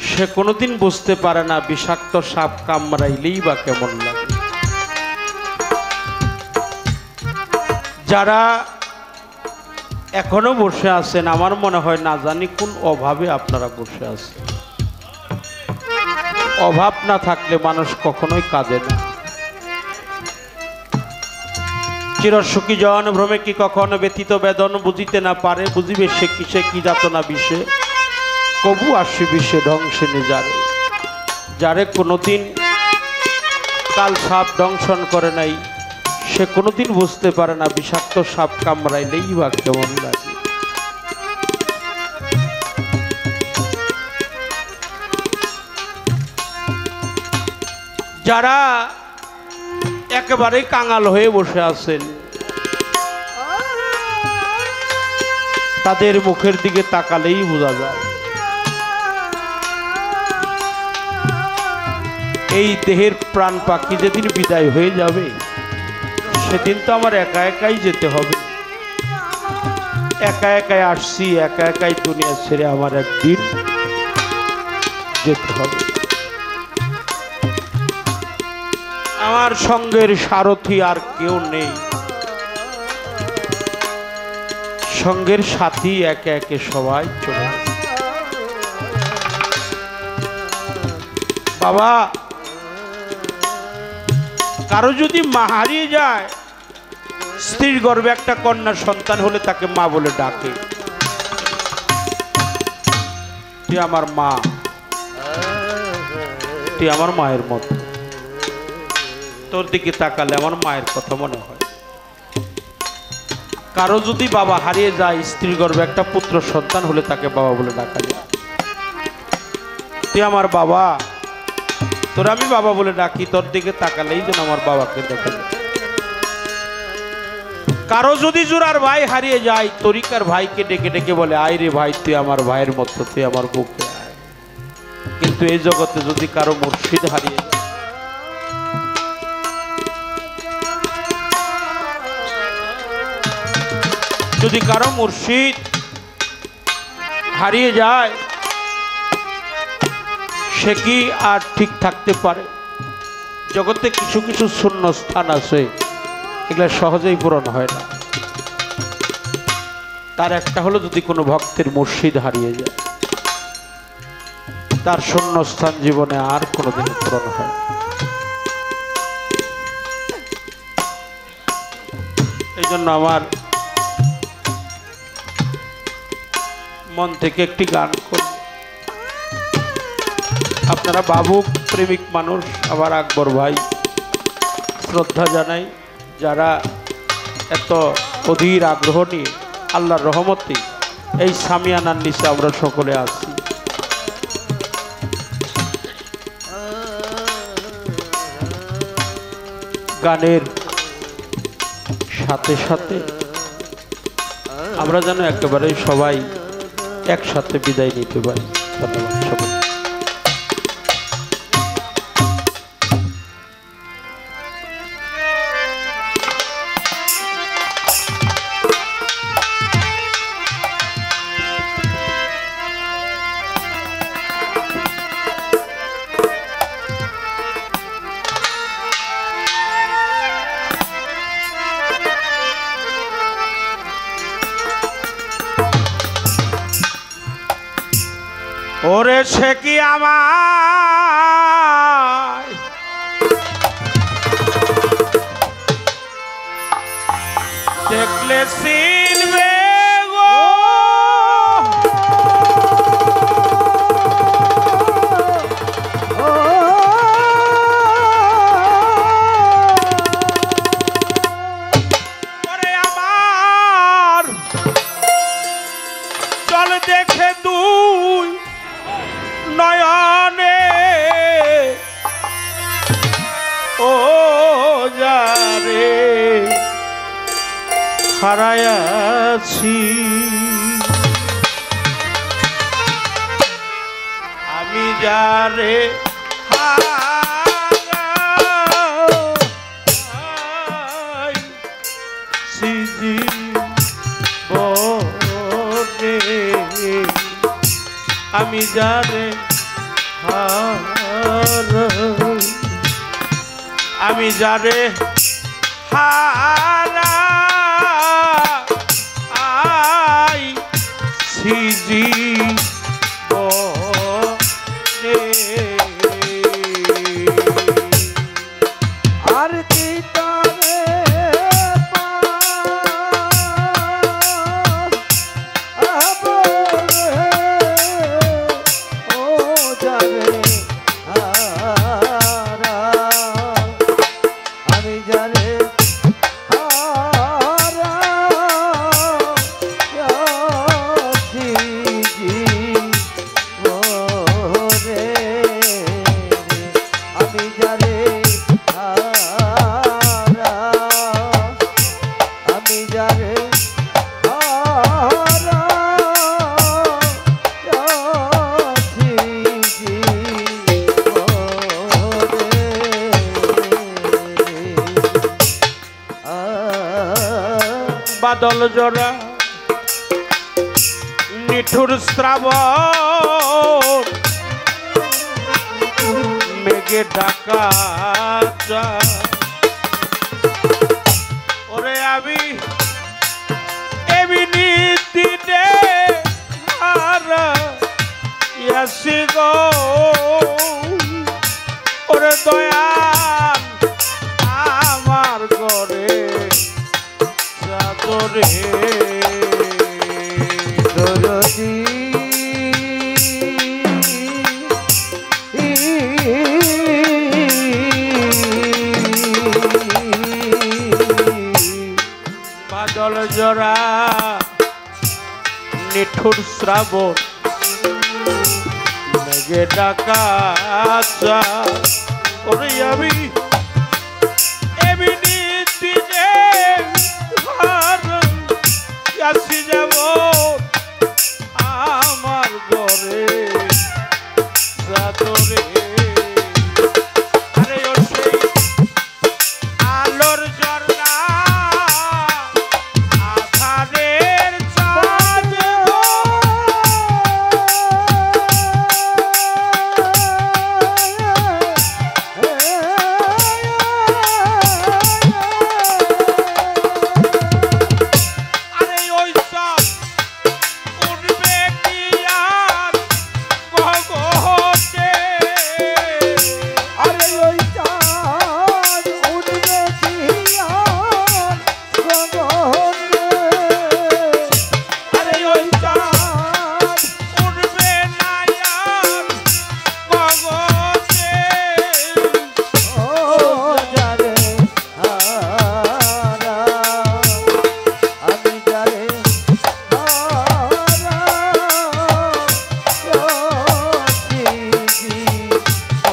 সে কোনোদিন বুঝতে পারে না বিষাক্ত সাপ কামড়াইলেই বা কেমন লাগে। যারা এখনো বসে আছেন আমার মনে হয় না জানি কোন অভাবে আপনারা বসে আছেন। অভাব না থাকলে মানুষ কখনোই কাঁদে না। চিরসুখী জন ভ্রমে কি কখনো ব্যতীত বেদন বুঝিতে না পারে, বুঝিবে সে কিসে কি যাতনা বিষে, কবু আসি বিষে ধ্বংসে যারে। যারে কোনোদিন কাল সাপ দংশন করে নাই সে কোনোদিন বুঝতে পারে না বিষাক্ত সাপ কামড়াইলেই বা কেমন লাগে। যারা একেবারে কাঙাল হয়ে বসে আছেন তাদের মুখের দিকে তাকালেই বোঝা যায় এই দেহের প্রাণ পাখি যেদিন বিদায় হয়ে যাবে সেদিন তো আমার একা একাই যেতে হবে। একা একাই আসছি, একা একাই দুনিয়া ছেড়ে আমার একদিন যেতে হবে। আমার সঙ্গের সারথি আর কেউ নেই, সঙ্গের সাথী একে একে সবাই চলে গেছে। বাবা, কারো যদি মা হারিয়ে যায়, স্ত্রীর গর্ভে একটা কন্যা সন্তান হলে তাকে মা বলে ডাকে। তুই আমার মা, তুই আমার মায়ের মতো। তোর দিকে তাকালে আমার মায়ের কথা মনে হয়। কারো যদি বাবা হারিয়ে যায়, স্ত্রীর গর্ভে একটা পুত্র সন্তান হলে তাকে বাবা বলে ডাকা যায়। তুই আমার বাবা, তোর আমি বাবা বলে ডাকি, তোর দিকে তাকালেই যেন আমার বাবাকে দেখা যায়। কারো যদি জোড়ার ভাই হারিয়ে যায়, তরিকার ভাইকে ডেকে ডেকে বলে আয় রে ভাই, তুই আমার ভাইয়ের মতো, তুই আমার বুকে আয়। কিন্তু এই জগতে যদি কারো মুর্শিদ হারিয়ে যায়, যদি কারো মুর্শিদ হারিয়ে যায়, সে কি আর ঠিক থাকতে পারে? জগতে কিছু কিছু শূন্য স্থান আছে, এগুলো সহজেই পূরণ হয় না। তার একটা হলো যদি কোনো ভক্তের মুর্শিদ হারিয়ে যায়, তার শূন্য স্থান জীবনে আর কোনোদিন পূরণ হয় না। এই জন্য আমার মন থেকে একটি গান করব। আপনারা বাবু প্রেমিক মানুষ, আবার আকবর ভাই শ্রদ্ধা জানাই, যারা এত অধীর আগ্রহ নিয়ে আল্লাহর রহমতে এই সামিয়ানার নিচে আমরা সকলে আছি। গানের সাথে সাথে আমরা যেন একেবারে সবাই একসাথে বিদায় নিতে পারি। ধন্যবাদ সবাই। ওরে সে কি আমায় দেখলে চিনবে গো, ওরে আমার চল দেখে দুই নয়নে, ও যারে হারায়াছি আমি, যারে হারাইছি আমি যারে আমি যারে হারা আই সিজি আর কি তারে পাবো ও যারে হারা আমি যারে হারা আছি জীবনে আমি যারে আমি যারে আছি বাদল জোড়া নিঠুর শ্রাবণ মেঘে ঢাকা ওরে আমি এমনি দিনে হারা ইয়াসি গো ওরে দয়াল আমার ঘরে চাদরে দরদি বাদল জোড়া নিঠুর শ্রাবণ মেঘে ঢাকা ওরে আমি এমনি দিনে আসি যাব আমার ঘরে চাদরে আরে ও সেই আলোর ঝর্ণা আধারের চাঁদ গো আরে ওই চাঁদ উঠবে কি আর গগনে আরে ওই চাঁদ উঠবে কি আর গগনে আরে ওই চাঁদ উঠবে না আর গগনে ও যারে হারা আমি যারে হারা আছি জীবনে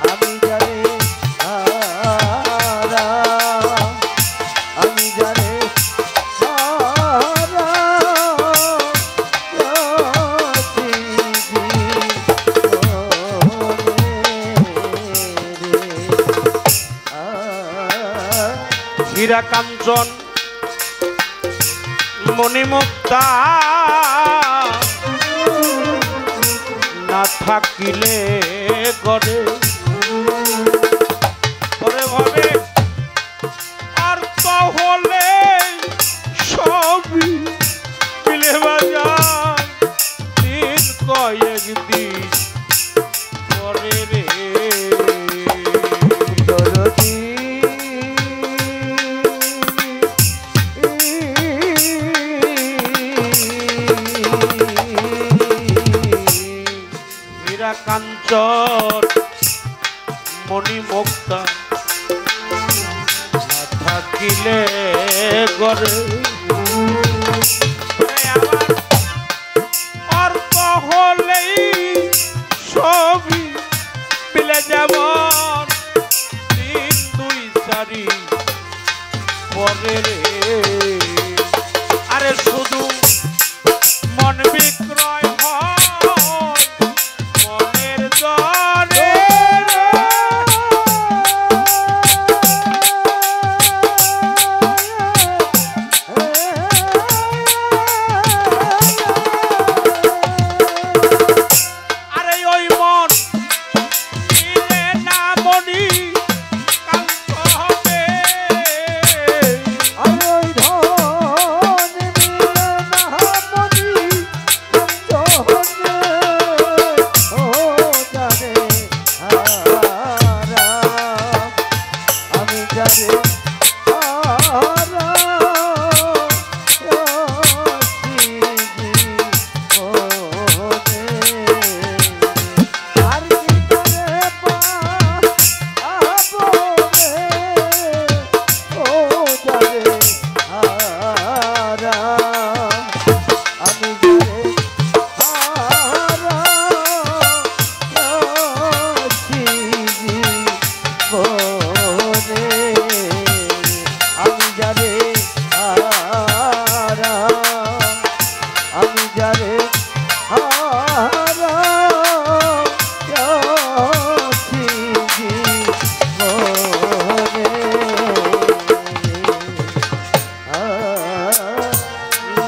আমি যারে হারা আমি যারে হারা আছি হীরা কাঞ্চন মণিমুক্তা না থাকিলে গড়ে করে ভাবে আর তো হলে সবই মিলে বাজার দিন কয়েক দিন পরে রে দরদি হীরা কাঞ্চন মণিমুক্তা না থাকিলে গড়ে আমার অর্থ হলেই সবই মিলে যেমন তিন দুই চারি পরে রে আরে শুধু মন বিক্রয় হয় মনের দরে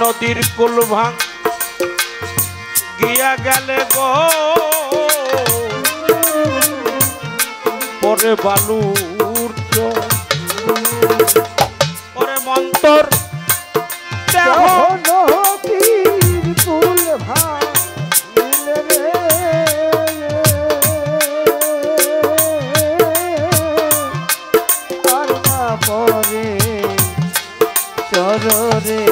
নদীর কুল ভাঙ গিয়া গেলে গো পরে বালুর চর পরে মন্তর দেহ নদীর কুল ভাঙিলে রে আর না পরে চররে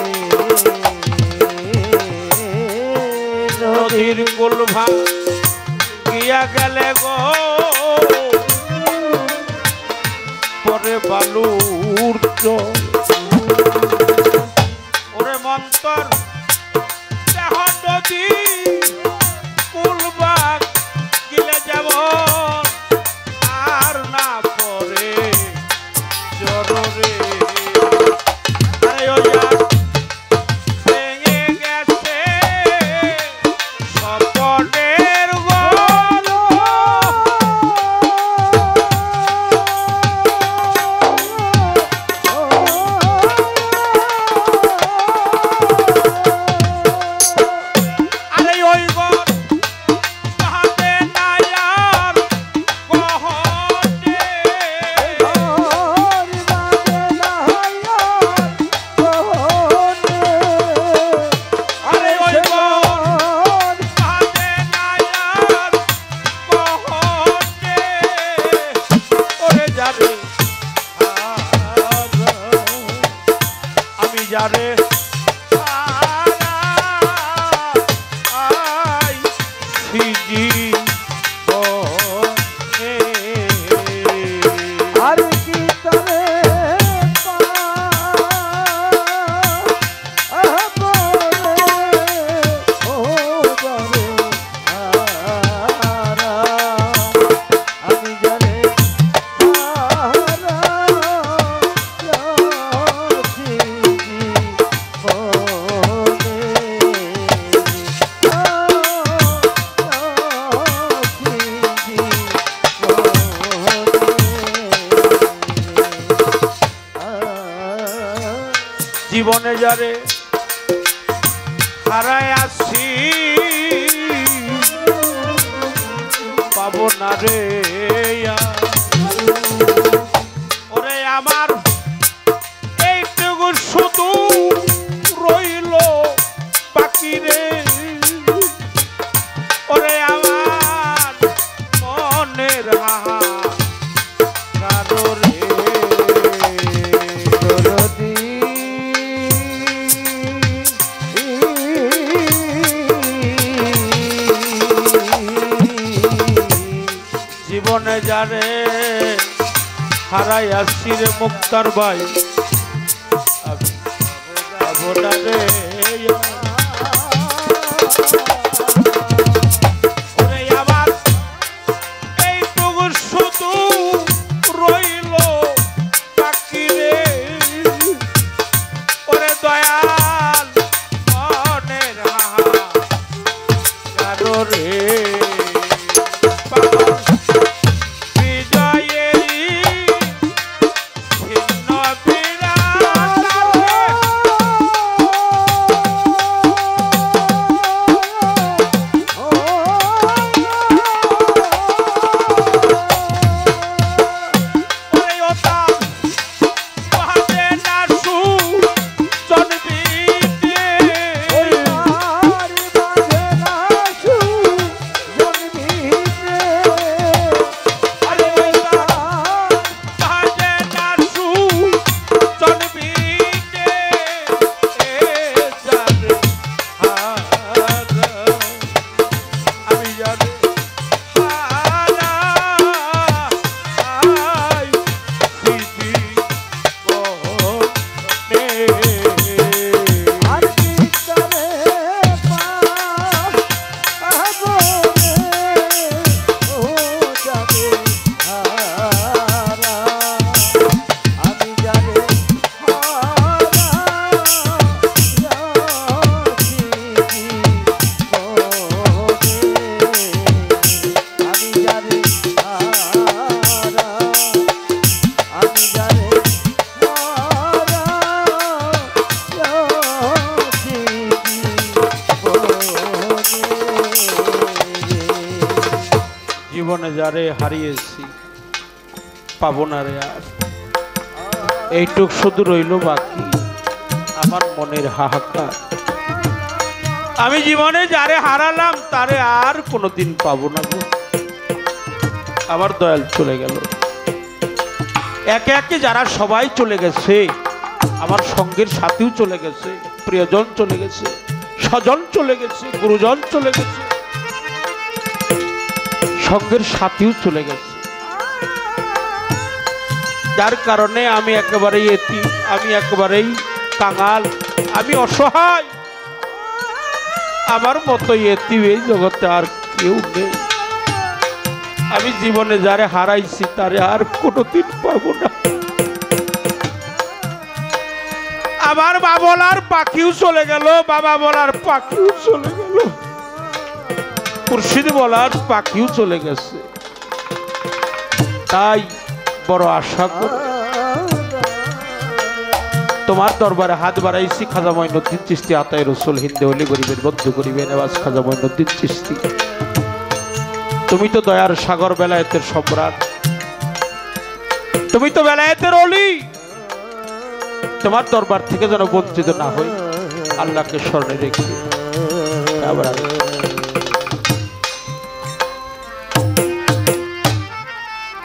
নদীর কুল ভাঙ গিয়া গেলে গো পরে বালুর চর ওরে মন্তর দেহ নদী কুল ভাঙ গিলে যাব আর না পরে চররে যারে সিজি আর কি তরে আমি জানে জীবনে যারে হারায় আসছি পাবো না রে ওরে আমার এইটুকু শুধু রইল বাকি রে ওরে আমার মনের হাহা কারো রে জীবনে যারে হারাই আসছি রে মুক্তার ভাই রে ওরে আমার এইটুকু শুধু রইল বাকি রে ওরে দয়াল মনের হাহা কারো রে যারে হারিয়েছি পাবো না রে আর, এইটুক শুধু রইল বাকি আমার মনের হাহাকার। আমি জীবনে যারে হারালাম তারে আর কোনোদিন পাবো না গো। আমার দয়াল চলে গেল, একে একে যারা সবাই চলে গেছে, আমার সঙ্গের সাথীও চলে গেছে, প্রিয়জন চলে গেছে, স্বজন চলে গেছে, গুরুজন চলে গেছে, সঙ্গের সাথীও চলে গেছে, যার কারণে আমি একেবারেই এতিম, আমি একেবারেই কাঙাল, আমি অসহায়। আমার মতো এতিম এই জগতে আর কেউ নেই। আমি জীবনে যারে হারাইছি তারে আর কোনোদিন পাবো না। আমার মা বলার পাখিও চলে গেল, বাবা বলার পাখিও চলে গেল, মুর্শিদ বলার পাখিও চলে গেছে। তাই বড় আশা করি তোমার দরবারে হাত বাড়াইছি, খাজা মঈনুদ্দিন চিশতি আতায়ে রসুল হিন্দে হলি গরিবের বন্ধু গরিবে নেওয়াজ খাজা মঈনুদ্দিন চিশতি। তুমি তো দয়ার সাগর, বেলায়েতের সম্রাট, তুমি তো বেলায়েতের অলি। তোমার দরবার থেকে যেন বঞ্চিত না হই, আল্লাহকে স্মরণে রেখে আবার